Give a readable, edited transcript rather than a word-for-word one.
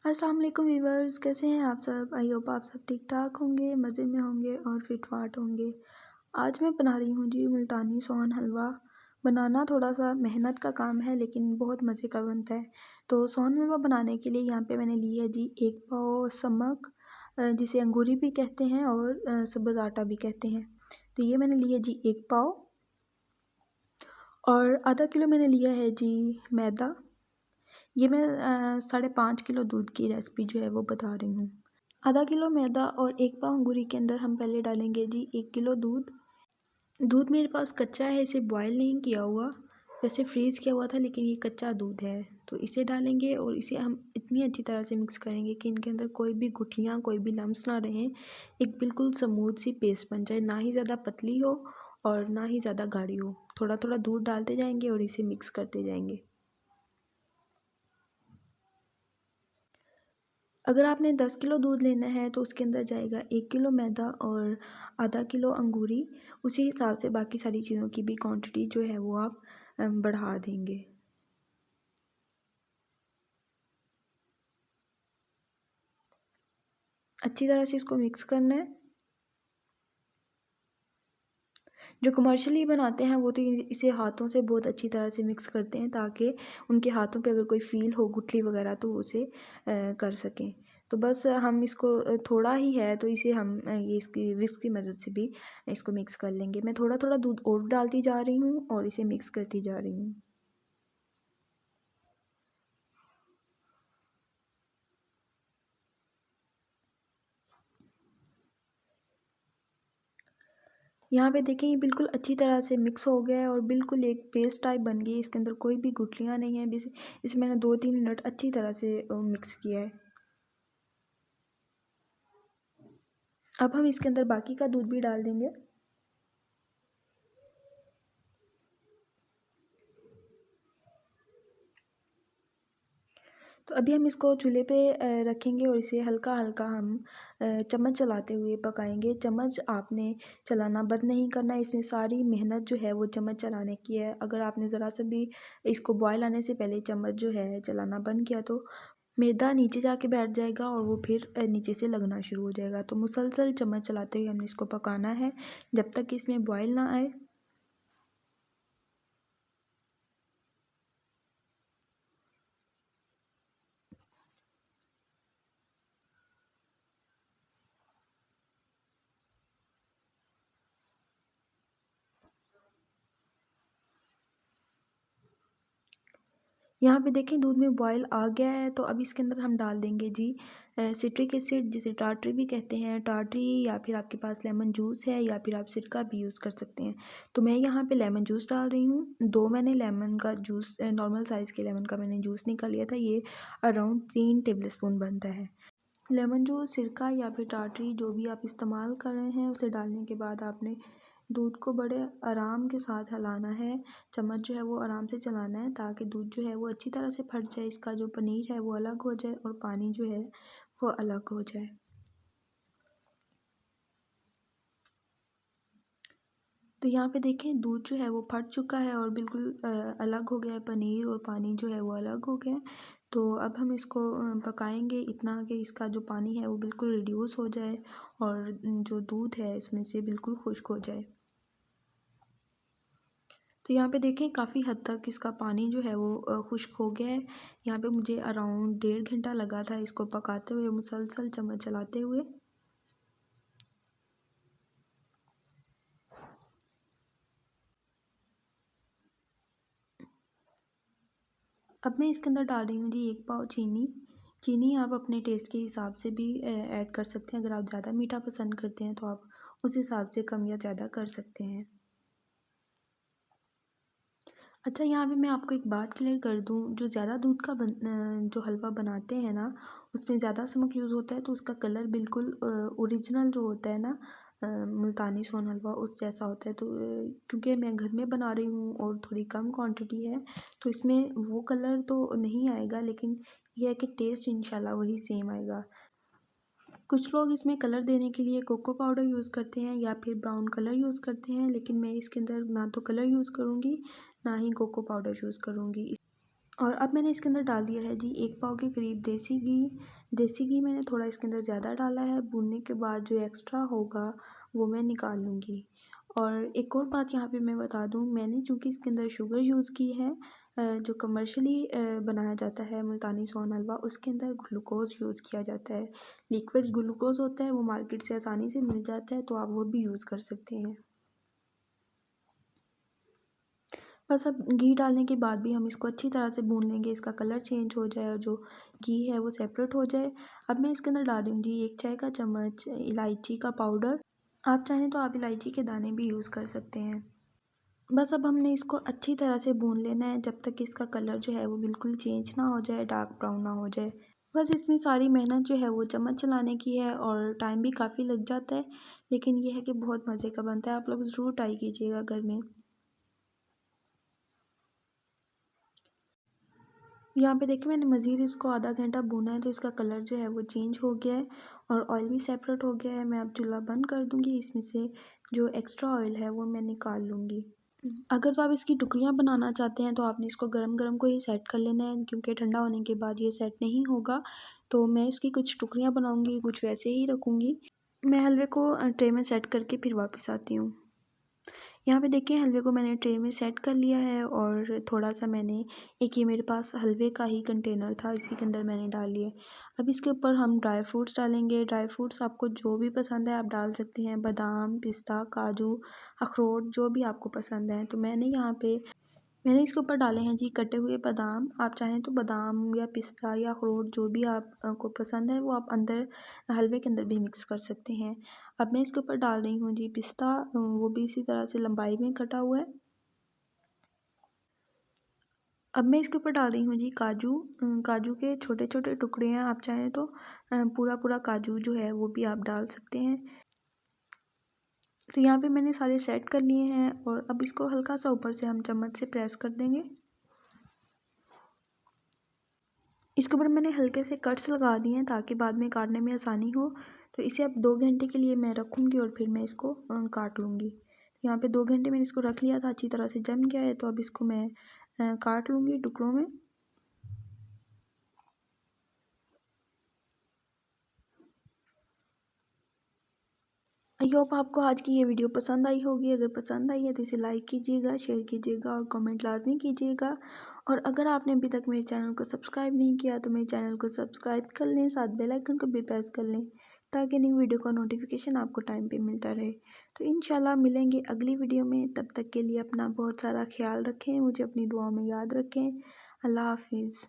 अस्सलाम वालेकुम व्यूअर्स, कैसे हैं आप सब। आई होप आप सब ठीक ठाक होंगे, मज़े में होंगे और फिट फाट होंगे। आज मैं बना रही हूँ जी मुल्तानी सोहन हलवा। बनाना थोड़ा सा मेहनत का काम है लेकिन बहुत मज़े का बनता है। तो सोहन हलवा बनाने के लिए यहाँ पे मैंने ली है जी 1 पाव समक, जिसे अंगूरी भी कहते हैं और सब्ज़ आटा भी कहते हैं। तो ये मैंने ली है जी 1 पाव। और आधा किलो मैंने लिया है जी मैदा। ये मैं 5.5 किलो दूध की रेसिपी जो है वो बता रही हूँ। आधा किलो मैदा और 1 पाव अंगूरी के अंदर हम पहले डालेंगे जी 1 किलो दूध। दूध मेरे पास कच्चा है, इसे बॉयल नहीं किया हुआ, वैसे फ्रीज़ किया हुआ था लेकिन ये कच्चा दूध है। तो इसे डालेंगे और इसे हम इतनी अच्छी तरह से मिक्स करेंगे कि इनके अंदर कोई भी गुठलियाँ, कोई भी लम्स ना रहें। एक बिल्कुल स्मूथ सी पेस्ट बन जाए, ना ही ज़्यादा पतली हो और ना ही ज़्यादा गाढ़ी हो। थोड़ा थोड़ा दूध डालते जाएंगे और इसे मिक्स करते जाएंगे। अगर आपने 10 किलो दूध लेना है तो उसके अंदर जाएगा 1 किलो मैदा और आधा किलो अंगूरी। उसी हिसाब से बाकी सारी चीज़ों की भी क्वांटिटी जो है वो आप बढ़ा देंगे। अच्छी तरह से इसको मिक्स करना है। जो कमर्शियली बनाते हैं वो तो इसे हाथों से बहुत अच्छी तरह से मिक्स करते हैं ताकि उनके हाथों पे अगर कोई फ़ील हो गुठली वगैरह तो वो उसे कर सकें। तो बस हम इसको थोड़ा ही है तो इसे हम ये इसकी विस्क की मदद से भी इसको मिक्स कर लेंगे। मैं थोड़ा-थोड़ा दूध और डालती जा रही हूँ और इसे मिक्स करती जा रही हूँ। यहाँ पे देखें ये बिल्कुल अच्छी तरह से मिक्स हो गया है और बिल्कुल एक पेस्ट टाइप बन गई है। इसके अंदर कोई भी गुठलियाँ नहीं हैं। इसे मैंने 2-3 मिनट अच्छी तरह से मिक्स किया है। अब हम इसके अंदर बाकी का दूध भी डाल देंगे। तो अभी हम इसको चूल्हे पे रखेंगे और इसे हल्का-हल्का हम चम्मच चलाते हुए पकाएँगे। चम्मच आपने चलाना बंद नहीं करना है, इसमें सारी मेहनत जो है वो चम्मच चलाने की है। अगर आपने ज़रा सा भी इसको बॉयल आने से पहले चम्मच जो है चलाना बंद किया तो मैदा नीचे जाके बैठ जाएगा और वो फिर नीचे से लगना शुरू हो जाएगा। तो मुसलसल चम्मच चलाते हुए हमने इसको पकाना है जब तक कि इसमें बॉयल ना आए। यहाँ पे देखें दूध में बॉयल आ गया है तो अब इसके अंदर हम डाल देंगे जी सिट्रिक एसिड, जिसे टाटरी भी कहते हैं। टाटरी या फिर आपके पास लेमन जूस है या फिर आप सिरका भी यूज़ कर सकते हैं। तो मैं यहाँ पे लेमन जूस डाल रही हूँ। 2 मैंने लेमन का जूस, नॉर्मल साइज़ के लेमन का मैंने जूस निकाल लिया था। ये अराउंड 3 टेबल स्पून बनता है। लेमन जूस, सिरका या फिर टाटरी जो भी आप इस्तेमाल कर रहे हैं उसे डालने के बाद आपने दूध को बड़े आराम के साथ हिलाना है। चम्मच जो है वो आराम से चलाना है ताकि दूध जो है वो अच्छी तरह से फट जाए, इसका जो पनीर है वो अलग हो जाए और पानी जो है वो अलग हो जाए। तो यहाँ पे देखें दूध जो है वो फट चुका है और बिल्कुल अलग हो गया है, पनीर और पानी जो है वो अलग हो गया है। तो अब हम इसको पकाएंगे इतना कि इसका जो पानी है वो बिल्कुल रिड्यूस हो जाए और जो दूध है इसमें से बिल्कुल खुश्क हो जाए। तो यहाँ पे देखें काफ़ी हद तक इसका पानी जो है वो खुश्क हो गया है। यहाँ पे मुझे अराउंड 1.5 घंटा लगा था इसको पकाते हुए, मुसलसल चम्मच चलाते हुए। अब मैं इसके अंदर डाल रही हूँ जी 1 पाव चीनी। चीनी आप अपने टेस्ट के हिसाब से भी ऐड कर सकते हैं। अगर आप ज़्यादा मीठा पसंद करते हैं तो आप उस हिसाब से कम या ज़्यादा कर सकते हैं। अच्छा, यहाँ पे मैं आपको एक बात क्लियर कर दूँ, जो ज़्यादा दूध का जो हलवा बनाते हैं ना, उसमें ज़्यादा नमक यूज़ होता है तो उसका कलर बिल्कुल ओरिजिनल जो होता है ना, मुल्तानी सोन हलवा उस जैसा होता है। तो क्योंकि मैं घर में बना रही हूँ और थोड़ी कम क्वांटिटी है तो इसमें वो कलर तो नहीं आएगा, लेकिन ये है कि टेस्ट इंशाल्लाह वही सेम आएगा। कुछ लोग इसमें कलर देने के लिए कोको पाउडर यूज़ करते हैं या फिर ब्राउन कलर यूज़ करते हैं, लेकिन मैं इसके अंदर ना तो कलर यूज़ करूँगी, ना ही कोको पाउडर यूज़ करूँगी। और अब मैंने इसके अंदर डाल दिया है जी 1 पाव के करीब देसी घी। देसी घी मैंने थोड़ा इसके अंदर ज़्यादा डाला है। भूनने के बाद जो एक्स्ट्रा होगा वो मैं निकाल लूँगी। और एक और बात यहाँ पे मैं बता दूँ, मैंने चूँकि इसके अंदर शुगर यूज़ की है, जो कमर्शियली बनाया जाता है मुल्तानी सोन हलवा, उसके अंदर ग्लूकोज़ यूज़ किया जाता है। लिक्विड ग्लूकोज़ होता है, वो मार्केट से आसानी से मिल जाता है, तो आप वो भी यूज़ कर सकते हैं। बस अब घी डालने के बाद भी हम इसको अच्छी तरह से भून लेंगे, इसका कलर चेंज हो जाए और जो घी है वो सेपरेट हो जाए। अब मैं इसके अंदर डाल रही हूँ जी 1 चाय का चम्मच इलायची का पाउडर। आप चाहें तो आप इलायची के दाने भी यूज़ कर सकते हैं। बस अब हमने इसको अच्छी तरह से भून लेना है जब तक कि इसका कलर जो है वो बिल्कुल चेंज ना हो जाए, डार्क ब्राउन ना हो जाए। बस इसमें सारी मेहनत जो है वो चम्मच चलाने की है और टाइम भी काफ़ी लग जाता है, लेकिन ये है कि बहुत मज़े का बनता है। आप लोग ज़रूर ट्राई कीजिएगा घर में। यहाँ पे देखिए मैंने मज़ीद इसको आधा घंटा भूना है, तो इसका कलर जो है वो चेंज हो गया है और ऑयल भी सेपरेट हो गया है। मैं अब चूल्हा बंद कर दूँगी, इसमें से जो एक्स्ट्रा ऑयल है वो मैं निकाल लूँगी। अगर तो आप इसकी टुकड़ियाँ बनाना चाहते हैं तो आपने इसको गरम-गरम को ही सेट कर लेना है, क्योंकि ठंडा होने के बाद ये सेट नहीं होगा। तो मैं इसकी कुछ टुकड़ियाँ बनाऊँगी, कुछ वैसे ही रखूँगी। मैं हलवे को ट्रे में सेट करके फिर वापस आती हूँ। यहाँ पे देखिए हलवे को मैंने ट्रे में सेट कर लिया है और थोड़ा-सा मैंने, एक ये मेरे पास हलवे का ही कंटेनर था, इसी के अंदर मैंने डाल लिया। अब इसके ऊपर हम ड्राई फ्रूट्स डालेंगे। ड्राई फ्रूट्स आपको जो भी पसंद है आप डाल सकते हैं, बादाम, पिस्ता, काजू, अखरोट, जो भी आपको पसंद है। तो मैंने इसके ऊपर डाले हैं जी कटे हुए बादाम। आप चाहें तो बादाम या पिस्ता या अखरोट जो भी को पसंद है वो आप अंदर हलवे के अंदर भी मिक्स कर सकते हैं। अब मैं इसके ऊपर डाल रही हूँ जी पिस्ता, वो भी इसी तरह से लंबाई में कटा हुआ है। अब मैं इसके ऊपर डाल रही हूँ जी काजू। काजू के छोटे-छोटे टुकड़े हैं, आप चाहें तो पूरा-पूरा काजू जो है वो भी आप डाल सकते हैं। तो यहाँ पे मैंने सारे सेट कर लिए हैं और अब इसको हल्का सा ऊपर से हम चम्मच से प्रेस कर देंगे। इसके ऊपर मैंने हल्के से कट्स लगा दिए हैं ताकि बाद में काटने में आसानी हो। तो इसे अब 2 घंटे के लिए मैं रखूँगी और फिर मैं इसको काट लूँगी। यहाँ पे 2 घंटे मैंने इसको रख लिया था, अच्छी तरह से जम गया है, तो अब इसको मैं काट लूँगी टुकड़ों में। आई होप आपको आज की ये वीडियो पसंद आई होगी। अगर पसंद आई है तो इसे लाइक कीजिएगा, शेयर कीजिएगा और कमेंट लाज़मी कीजिएगा। और अगर आपने अभी तक मेरे चैनल को सब्सक्राइब नहीं किया तो मेरे चैनल को सब्सक्राइब कर लें, साथ बेल आइकन को भी प्रेस कर लें ताकि न्यू वीडियो का नोटिफिकेशन आपको टाइम पे मिलता रहे। तो इंशाल्लाह मिलेंगे अगली वीडियो में। तब तक के लिए अपना बहुत सारा ख्याल रखें, मुझे अपनी दुआओं में याद रखें। अल्लाह हाफिज़।